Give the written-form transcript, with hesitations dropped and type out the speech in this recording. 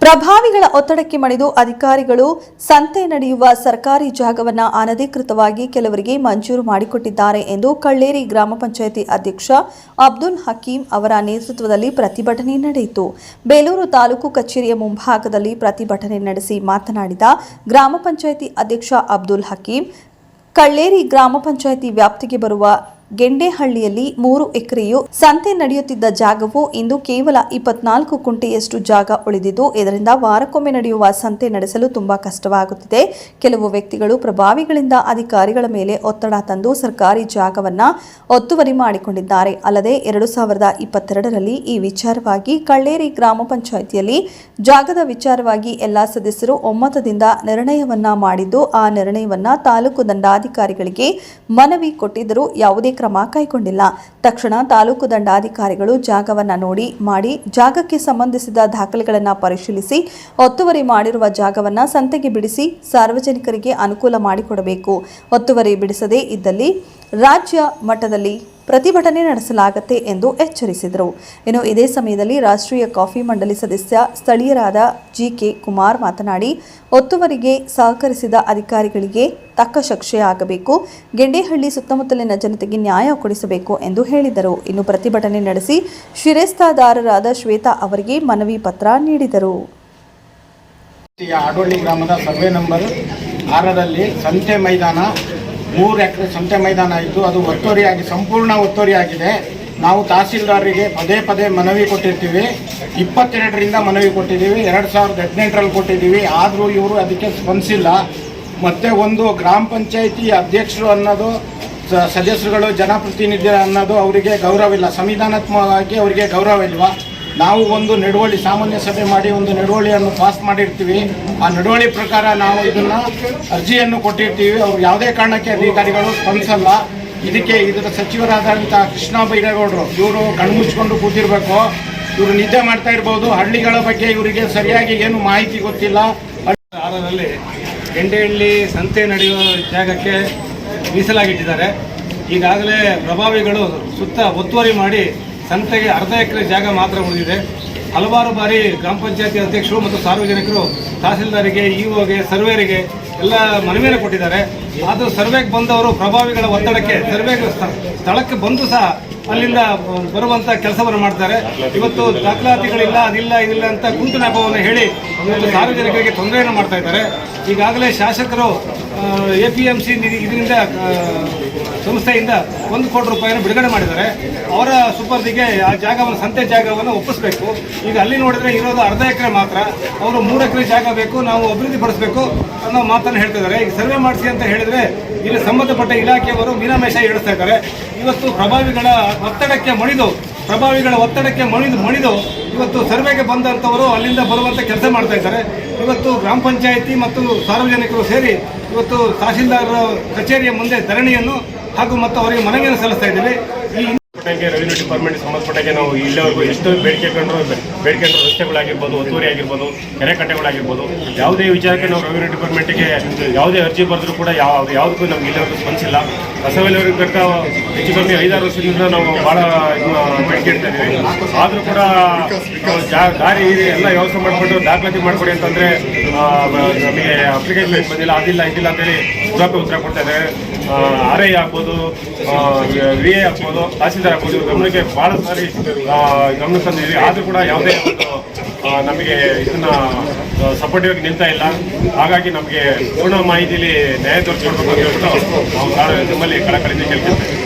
ಪ್ರಭಾವಿಗಳ ಒತ್ತಡಕ್ಕೆ ಮಣಿದು ಅಧಿಕಾರಿಗಳು ಸಂತೆ ನಡೆಯುವ ಸರ್ಕಾರಿ ಜಾಗವನ್ನು ಅನಧಿಕೃತವಾಗಿ ಕೆಲವರಿಗೆ ಮಂಜೂರು ಮಾಡಿಕೊಟ್ಟಿದ್ದಾರೆ ಎಂದು ಕಳ್ಳೇರಿ ಗ್ರಾಮ ಪಂಚಾಯಿತಿ ಅಧ್ಯಕ್ಷ ಅಬ್ದುಲ್ ಹಕೀಂ ಅವರ ನೇತೃತ್ವದಲ್ಲಿ ಪ್ರತಿಭಟನೆ ನಡೆಯಿತು. ಬೇಲೂರು ತಾಲೂಕು ಕಚೇರಿಯ ಮುಂಭಾಗದಲ್ಲಿ ಪ್ರತಿಭಟನೆ ನಡೆಸಿ ಮಾತನಾಡಿದ ಗ್ರಾಮ ಪಂಚಾಯಿತಿ ಅಧ್ಯಕ್ಷ ಅಬ್ದುಲ್ ಹಕೀಂ, ಕಳ್ಳೇರಿ ಗ್ರಾಮ ಪಂಚಾಯಿತಿ ವ್ಯಾಪ್ತಿಗೆ ಬರುವ ಗೆಂಡೇಹಳ್ಳಿಯಲ್ಲಿ 3 ಎಕರೆಯು ಸಂತೆ ನಡೆಯುತ್ತಿದ್ದ ಜಾಗವು ಇಂದು ಕೇವಲ 24 ಕುಂಟೆಯಷ್ಟು ಜಾಗ ಉಳಿದಿದ್ದು, ಇದರಿಂದ ವಾರಕ್ಕೊಮ್ಮೆ ನಡೆಯುವ ಸಂತೆ ನಡೆಸಲು ತುಂಬಾ ಕಷ್ಟವಾಗುತ್ತಿದೆ. ಕೆಲವು ವ್ಯಕ್ತಿಗಳು ಪ್ರಭಾವಿಗಳಿಂದ ಅಧಿಕಾರಿಗಳ ಮೇಲೆ ಒತ್ತಡ ತಂದು ಸರ್ಕಾರಿ ಜಾಗವನ್ನು ಒತ್ತುವರಿ ಮಾಡಿಕೊಂಡಿದ್ದಾರೆ. ಅಲ್ಲದೆ 2022ರಲ್ಲಿ ಈ ವಿಚಾರವಾಗಿ ಕಳ್ಳೇರಿ ಗ್ರಾಮ ಪಂಚಾಯಿತಿಯಲ್ಲಿ ಜಾಗದ ವಿಚಾರವಾಗಿ ಎಲ್ಲ ಸದಸ್ಯರು ಒಮ್ಮತದಿಂದ ನಿರ್ಣಯವನ್ನ ಮಾಡಿದ್ದು, ಆ ನಿರ್ಣಯವನ್ನ ತಾಲೂಕು ದಂಡಾಧಿಕಾರಿಗಳಿಗೆ ಮನವಿ ಕೊಟ್ಟಿದ್ದರೂ ಯಾವುದೇ ಕ್ರಮ ಕೈಗೊಂಡಿಲ್ಲ. ತಕ್ಷಣ ತಾಲೂಕು ದಂಡಾಧಿಕಾರಿಗಳು ಜಾಗವನ್ನು ಮಾಡಿ ಜಾಗಕ್ಕೆ ಸಂಬಂಧಿಸಿದ ದಾಖಲೆಗಳನ್ನು ಪರಿಶೀಲಿಸಿ ಒತ್ತುವರಿ ಮಾಡಿರುವ ಜಾಗವನ್ನು ಸಂತೆಗೆ ಬಿಡಿಸಿ ಸಾರ್ವಜನಿಕರಿಗೆ ಅನುಕೂಲ ಮಾಡಿಕೊಡಬೇಕು. ಒತ್ತುವರಿ ಬಿಡಿಸದೇ ಇದ್ದಲ್ಲಿ ರಾಜ್ಯ ಮಟ್ಟದಲ್ಲಿ ಪ್ರತಿಭಟನೆ ನಡೆಸಲಾಗುತ್ತೆ ಎಂದು ಎಚ್ಚರಿಸಿದರು. ಇನ್ನು ಇದೇ ಸಮಯದಲ್ಲಿ ರಾಷ್ಟ್ರೀಯ ಕಾಫಿ ಮಂಡಳಿ ಸದಸ್ಯ ಸ್ಥಳೀಯರಾದ ಜಿಕೆ ಕುಮಾರ್ ಮಾತನಾಡಿ, ಒತ್ತುವರಿಗೆ ಸಹಕರಿಸಿದ ಅಧಿಕಾರಿಗಳಿಗೆ ತಕ್ಕ ಶಿಕ್ಷೆಯಾಗಬೇಕು, ಗೆಂಡೇಹಳ್ಳಿ ಸುತ್ತಮುತ್ತಲಿನ ಜನತೆಗೆ ನ್ಯಾಯ ಕೊಡಿಸಬೇಕು ಎಂದು ಹೇಳಿದರು. ಇನ್ನು ಪ್ರತಿಭಟನೆ ನಡೆಸಿ ಶಿರಸ್ತಾದಾರರಾದ ಶ್ವೇತಾ ಅವರಿಗೆ ಮನವಿ ಪತ್ರ ನೀಡಿದರು. ಆಡೋಳ್ಳಿ ಗ್ರಾಮದ ಸರ್ವೆ ನಂಬರ್ 6ರಲ್ಲಿ ಸಂತೆ ಮೈದಾನ 3 ಎಕರೆ ಸಂತೆ ಮೈದಾನ ಇದ್ದು ಅದು ಒತ್ತುವರಿಯಾಗಿ ಸಂಪೂರ್ಣ ಒತ್ತುವರಿಯಾಗಿದೆ. ನಾವು ತಹಸೀಲ್ದಾರರಿಗೆ ಪದೇ ಮನವಿ ಕೊಟ್ಟಿರ್ತೀವಿ. 22ರಿಂದ ಮನವಿ ಕೊಟ್ಟಿದ್ದೀವಿ, 2018ರಲ್ಲಿ ಕೊಟ್ಟಿದ್ದೀವಿ. ಆದರೂ ಇವರು ಅದಕ್ಕೆ ಸ್ಪಂದಿಸಿಲ್ಲ. ಮತ್ತೆ ಒಂದು ಗ್ರಾಮ ಪಂಚಾಯಿತಿ ಅಧ್ಯಕ್ಷರು ಅನ್ನೋದು, ಸದಸ್ಯರುಗಳು, ಜನಪ್ರತಿನಿಧಿ ಅನ್ನೋದು ಅವರಿಗೆ ಗೌರವ ಇಲ್ಲ. ಸಂವಿಧಾನಾತ್ಮಕವಾಗಿ ಅವರಿಗೆ ಗೌರವ ಇಲ್ವಾ? ನಾವು ಒಂದು ನಡವಳಿ ಸಾಮಾನ್ಯ ಸಭೆ ಮಾಡಿ ಒಂದು ನಡವಳಿಯನ್ನು ಪಾಸ್ ಮಾಡಿರ್ತೀವಿ. ಆ ನಡವಳಿ ಪ್ರಕಾರ ನಾವು ಇದನ್ನು ಅರ್ಜಿಯನ್ನು ಕೊಟ್ಟಿರ್ತೀವಿ. ಅವರು ಯಾವುದೇ ಕಾರಣಕ್ಕೆ ಅಧಿಕಾರಿಗಳು ಸ್ಪಂದಿಸಲ್ಲ. ಇದರ ಸಚಿವರಾದಂಥ ಕೃಷ್ಣ ಬೈರೇಗೌಡರು ಇವರು ಕಣ್ಮುಚ್ಕೊಂಡು ಕೂತಿರ್ಬೇಕು. ಇವರು ನಿದ್ದೆ ಮಾಡ್ತಾ ಇರ್ಬೋದು. ಹಳ್ಳಿಗಳ ಬಗ್ಗೆ ಇವರಿಗೆ ಸರಿಯಾಗಿ ಏನು ಮಾಹಿತಿ ಗೊತ್ತಿಲ್ಲ. 6ರಲ್ಲಿ ಗೆಂಡೇಹಳ್ಳಿ ಸಂತೆ ನಡೆಯುವ ಜಾಗಕ್ಕೆ ಮೀಸಲಾಗಿಟ್ಟಿದ್ದಾರೆ. ಈಗಾಗಲೇ ಪ್ರಭಾವಿಗಳು ಸುತ್ತ ಒತ್ತುವರಿ ಮಾಡಿ ಸಂತೆಗೆ ಅರ್ಧ ಎಕರೆ ಜಾಗ ಮಾತ್ರ ಉಳಿದಿದೆ. ಹಲವಾರು ಬಾರಿ ಗ್ರಾಮ ಪಂಚಾಯತಿ ಅಧ್ಯಕ್ಷರು ಮತ್ತು ಸಾರ್ವಜನಿಕರು ತಹಸೀಲ್ದಾರಿಗೆ, ಇಒಗೆ, ಸರ್ವೇರಿಗೆ ಎಲ್ಲ ಮನವಿಯನ್ನು ಕೊಟ್ಟಿದ್ದಾರೆ. ಆದರೂ ಸರ್ವೆಗೆ ಬಂದವರು ಪ್ರಭಾವಿಗಳ ಒತ್ತಡಕ್ಕೆ ಸರ್ವೆಗೆ ಸ್ಥಳಕ್ಕೆ ಬಂದು ಸಹ ಅಲ್ಲಿಂದ ಬರುವಂಥ ಕೆಲಸವನ್ನು ಮಾಡ್ತಾರೆ. ಇವತ್ತು ದಾಖಲಾತಿಗಳಿಲ್ಲ, ಇದಿಲ್ಲ ಅಂತ ಕುಂಟು ನೆಪವನ್ನು ಹೇಳಿ ಇವತ್ತು ಸಾರ್ವಜನಿಕರಿಗೆ ತೊಂದರೆಯನ್ನು ಮಾಡ್ತಾ ಇದ್ದಾರೆ. ಈಗಾಗಲೇ ಶಾಸಕರು APMC ಇದರಿಂದ ಸಂಸ್ಥೆಯಿಂದ 1 ಕೋಟಿ ರೂಪಾಯಿಯನ್ನು ಬಿಡುಗಡೆ ಮಾಡಿದ್ದಾರೆ. ಅವರ ಸುಪರ್ದಿಗೆ ಆ ಜಾಗವನ್ನು, ಸಂತೆ ಜಾಗವನ್ನು ಒಪ್ಪಿಸಬೇಕು. ಈಗ ಅಲ್ಲಿ ನೋಡಿದರೆ ಇರೋದು ಅರ್ಧ ಎಕರೆ ಮಾತ್ರ. ಅವರು 3 ಎಕರೆ ಜಾಗ ಬೇಕು, ನಾವು ಅಭಿವೃದ್ಧಿ ಪಡಿಸಬೇಕು ಅನ್ನೋ ಮಾತನ್ನು ಹೇಳ್ತಿದ್ದಾರೆ. ಈಗ ಸರ್ವೆ ಮಾಡಿಸಿ ಅಂತ ಹೇಳಿದರೆ ಇಲ್ಲಿ ಸಂಬಂಧಪಟ್ಟ ಇಲಾಖೆಯವರು ಮೀನಾಮೇಷ ಏಳಿಸ್ತಾ ಇದ್ದಾರೆ. ಇವತ್ತು ಪ್ರಭಾವಿಗಳ ಒತ್ತಡಕ್ಕೆ ಮಣಿದು ಇವತ್ತು ಸರ್ವೆಗೆ ಬಂದಂಥವರು ಅಲ್ಲಿಂದ ಬರುವಂಥ ಕೆಲಸ ಮಾಡ್ತಾ ಇದ್ದಾರೆ. ಇವತ್ತು ಗ್ರಾಮ ಪಂಚಾಯಿತಿ ಮತ್ತು ಸಾರ್ವಜನಿಕರು ಸೇರಿ ಇವತ್ತು ತಹಸೀಲ್ದಾರ್ ಕಚೇರಿಯ ಮುಂದೆ ಧರಣಿಯನ್ನು ಮತ್ತು ಅವರಿಗೆ ಮನವಿಯನ್ನು ಸಲ್ಲಿಸ್ತಾ ಇದ್ದೀವಿ. ರೆವಿನ್ಯೂ ಡಿಪಾರ್ಟ್ಮೆಂಟ್ ಸಂಬಂಧಪಟ್ಟಾಗೆ ನಾವು ಇಲ್ಲಿವರೆಗೂ ಎಷ್ಟು ಬೇಡಿಕೆ ಕಂಡ್ರು ರಸ್ತೆಗಳಾಗಿರ್ಬೋದು, ಒತ್ತುವರಿ ಆಗಿರ್ಬೋದು, ಕೆರೆ ಕಟ್ಟೆಗಳಾಗಿರ್ಬೋದು, ಯಾವುದೇ ವಿಚಾರಕ್ಕೆ ನಾವು ರೆವಿನ್ಯೂ ಡಿಪಾರ್ಟ್ಮೆಂಟ್ಗೆ ಯಾವುದೇ ಅರ್ಜಿ ಬರೆದ್ರೂ ಕೂಡ ಯಾವುದಕ್ಕೂ ನಮ್ಗೆ ಇಲ್ಲಿವರೆಗೂ ಸ್ಪಂದಿಸಿಲ್ಲ. ಕಸವೆಲ್ಲವರಿಗೆ ಬೇಕಾ ಹೆಚ್ಚು ಕಮ್ಮಿ 5-6 ವರ್ಷದಿಂದ ನಾವು ಭಾಳ ಬೇಡಿಕೆ ಇಡ್ತಾ ಇದ್ದೀವಿ. ಆದರೂ ಕೂಡ ದಾರಿ ಎಲ್ಲ ವ್ಯವಸ್ಥೆ ಮಾಡಿಕೊಂಡು ದಾಖಲಾತಿ ಮಾಡಿಕೊಡಿ ಅಂತಂದರೆ ನಮಗೆ ಅಪ್ಲಿಕೇಶನ್ ಬಂದಿಲ್ಲ, ಇದಿಲ್ಲ ಅಂತೇಳಿ ಉತ್ತರ ಕೊಡ್ತಾ ಇದ್ದಾರೆ. RI ಆಗ್ಬೋದು, VA ಆಗ್ಬೋದು, ತಹಸೀಲ್ದಾರ್ ಆಗ್ಬೋದು, ಗಮನಕ್ಕೆ ಭಾಳ ಸಾರಿ ಗಮನ ತಂದಿದ್ದೀವಿ. ಆದರೂ ಕೂಡ ಯಾವುದೇ ಒಂದು ನಮಗೆ ಇದನ್ನು ಸಪೋರ್ಟಿವ್ ನಿಲ್ತಾ ಇಲ್ಲ. ಹಾಗಾಗಿ ನಮಗೆ ಪೂರ್ಣ ಮಾಹಿತಿಯಲ್ಲಿ ನ್ಯಾಯ ತೋರಿಸ್ಕೊಡ್ಬೇಕು ಅಂತ ಹೇಳ್ಬಿಟ್ಟು ನಾವು ನಿಮ್ಮಲ್ಲಿ ಕಳಕಳಿಯಿಂದ ಕೇಳ್ಕೊಳ್ತೇವೆ.